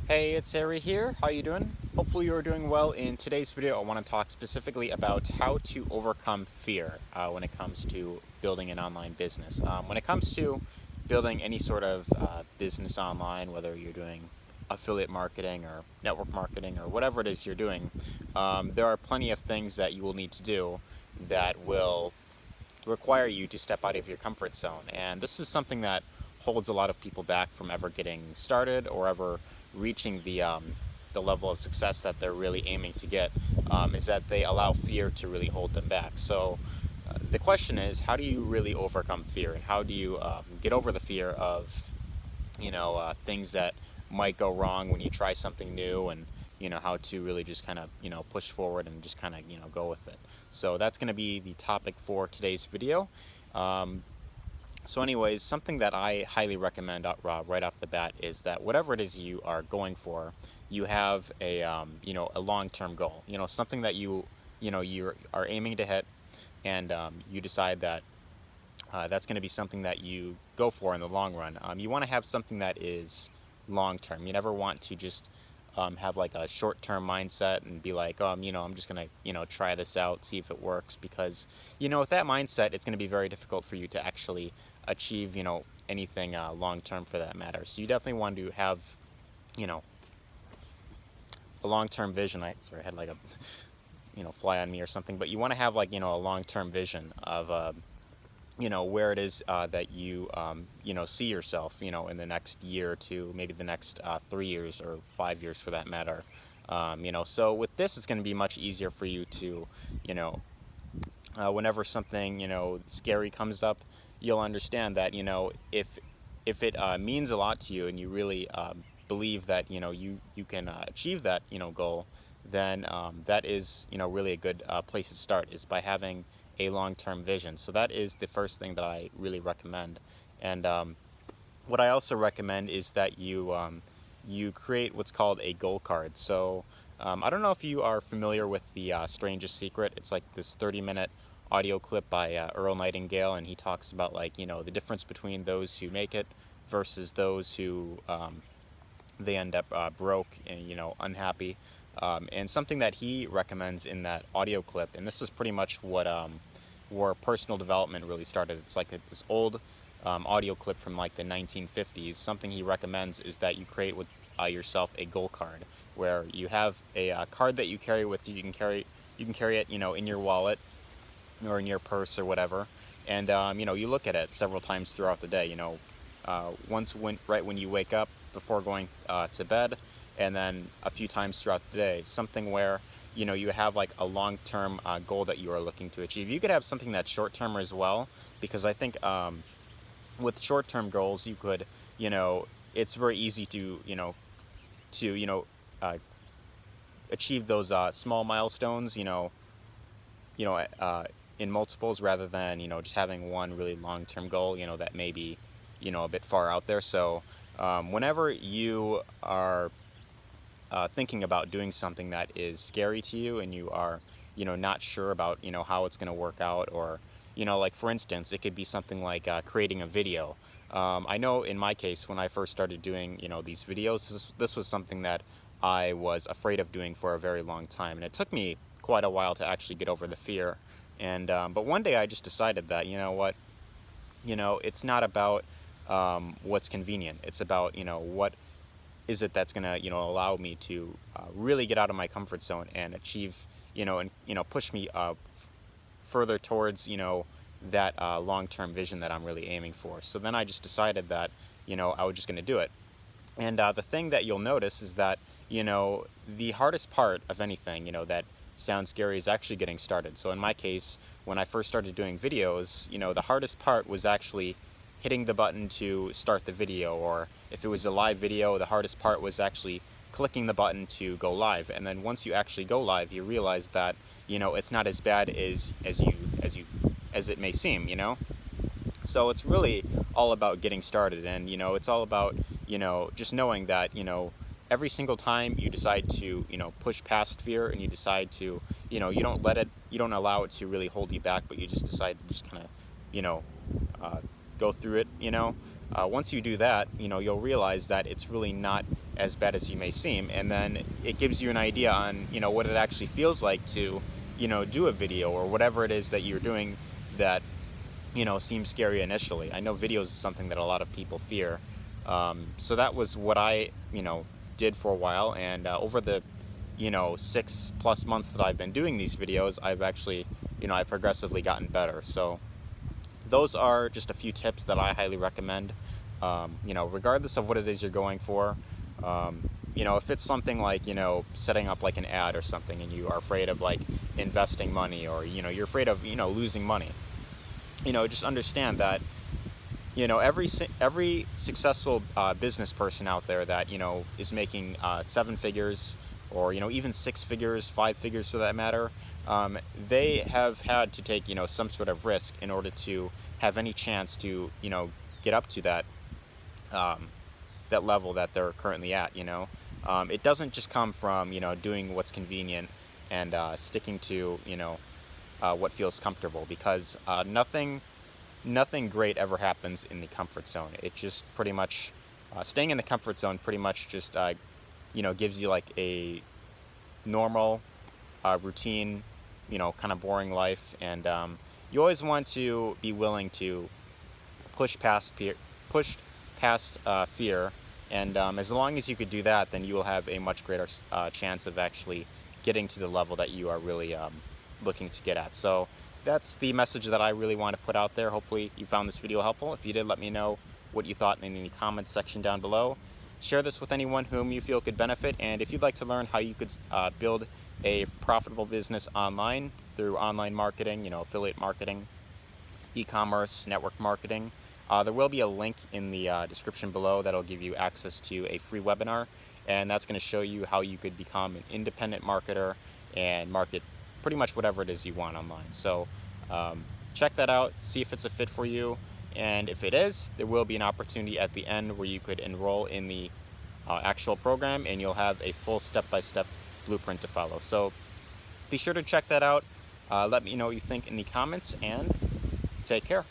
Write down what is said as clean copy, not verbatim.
Hey, it's Ari here. How you doing? Hopefully you're doing well. In today's video, I want to talk specifically about how to overcome fear when it comes to building an online business. When it comes to building any sort of business online, whether you're doing affiliate marketing or network marketing or whatever it is you're doing, there are plenty of things that you will need to do that will require you to step out of your comfort zone. And this is something that holds a lot of people back from ever getting started or ever reaching the level of success that they're really aiming to get, is that they allow fear to really hold them back. So the question is, how do you really overcome fear, and how do you get over the fear of things that might go wrong when you try something new, and how to really just kind of push forward and just kind of go with it. So that's going to be the topic for today's video. So anyways, something that I highly recommend right off the bat is that whatever it is you are going for, you have a long-term goal, something that you are aiming to hit, and you decide that that's going to be something that you go for in the long run. You want to have something that is long term. You never want to just have like a short term mindset and be like, oh, I'm just going to, try this out, see if it works. Because, with that mindset, it's going to be very difficult for you to actually achieve, anything long term for that matter. So you definitely want to have, a long term vision. I had like a, fly on me or something, but you want to have like, a long term vision of, where it is that you see yourself in the next year or two, maybe the next 3 years or 5 years for that matter. So with this, it's going to be much easier for you to whenever something scary comes up, you'll understand that if it means a lot to you, and you really believe that you can achieve that goal, then that is really a good place to start, is by having a long-term vision. So that is the first thing that I really recommend. And what I also recommend is that you create what's called a goal card. So I don't know if you are familiar with the Strangest Secret. It's like this 30-minute audio clip by Earl Nightingale, and he talks about the difference between those who make it versus those who they end up broke and unhappy. And something that he recommends in that audio clip, and this is pretty much what where personal development really started. It's like this old audio clip from like the 1950s. Something he recommends is that you create with yourself a goal card, where you have a card that you carry with you. You can carry it in your wallet or in your purse or whatever, and you look at it several times throughout the day. Right when you wake up, before going to bed, and then a few times throughout the day. Something where you have like a long-term goal that you are looking to achieve. You could have something that's short-term as well, because I think with short-term goals, you could it's very easy to uh, achieve those small milestones in multiples, rather than just having one really long-term goal that may be a bit far out there. So whenever you are thinking about doing something that is scary to you, and you are not sure about how it's going to work out, or like for instance, it could be something like creating a video. I know in my case, when I first started doing these videos, this was something that I was afraid of doing for a very long time, and it took me quite a while to actually get over the fear. And but one day I just decided that what, it's not about what's convenient. It's about what is it that's going to allow me to really get out of my comfort zone and achieve and push me further towards that long-term vision that I'm really aiming for. So then I just decided that I was just going to do it. And the thing that you'll notice is that the hardest part of anything that sounds scary is actually getting started. So in my case, when I first started doing videos, the hardest part was actually hitting the button to start the video, or if it was a live video, the hardest part was actually clicking the button to go live. And then once you actually go live, you realize that it's not as bad as it may seem. So it's really all about getting started, and it's all about just knowing that every single time you decide to push past fear, and you decide to you don't allow it to really hold you back, but you just decide to just kind of go through it. Once you do that, you'll realize that it's really not as bad as you may seem, and then it gives you an idea on, you know, what it actually feels like to, you know, do a video or whatever it is that you're doing that, you know, seems scary initially. I know videos is something that a lot of people fear. So that was what I, you know, did for a while, and over the, you know, 6+ months that I've been doing these videos, I've actually, you know, I've progressively gotten better. So those are just a few tips that I highly recommend. You know, regardless of what it is you're going for, you know, if it's something like, you know, setting up like an ad or something, and you are afraid of like investing money, or, you know, you're afraid of, you know, losing money, you know, just understand that, you know, every successful business person out there that, you know, is making 7 figures, or, you know, even 6 figures, 5 figures for that matter, they have had to take, you know, some sort of risk in order to have any chance to, you know, get up to that that level that they're currently at. You know, it doesn't just come from, you know, doing what's convenient and sticking to, you know, what feels comfortable, because nothing great ever happens in the comfort zone. It just pretty much, staying in the comfort zone pretty much just, you know, gives you like a normal, routine, you know, kind of boring life. And you always want to be willing to push past fear. And as long as you could do that, then you will have a much greater chance of actually getting to the level that you are really looking to get at. So that's the message that I really want to put out there. Hopefully you found this video helpful. If you did, let me know what you thought in the comments section down below. Share this with anyone whom you feel could benefit, and if you'd like to learn how you could build a profitable business online through online marketing, you know, affiliate marketing, e-commerce, network marketing, there will be a link in the description below that'll give you access to a free webinar, and that's going to show you how you could become an independent marketer and market pretty much whatever it is you want online. So check that out, see if it's a fit for you, and if it is, there will be an opportunity at the end where you could enroll in the actual program, and you'll have a full step-by-step blueprint to follow. So be sure to check that out. Let me know what you think in the comments, and take care.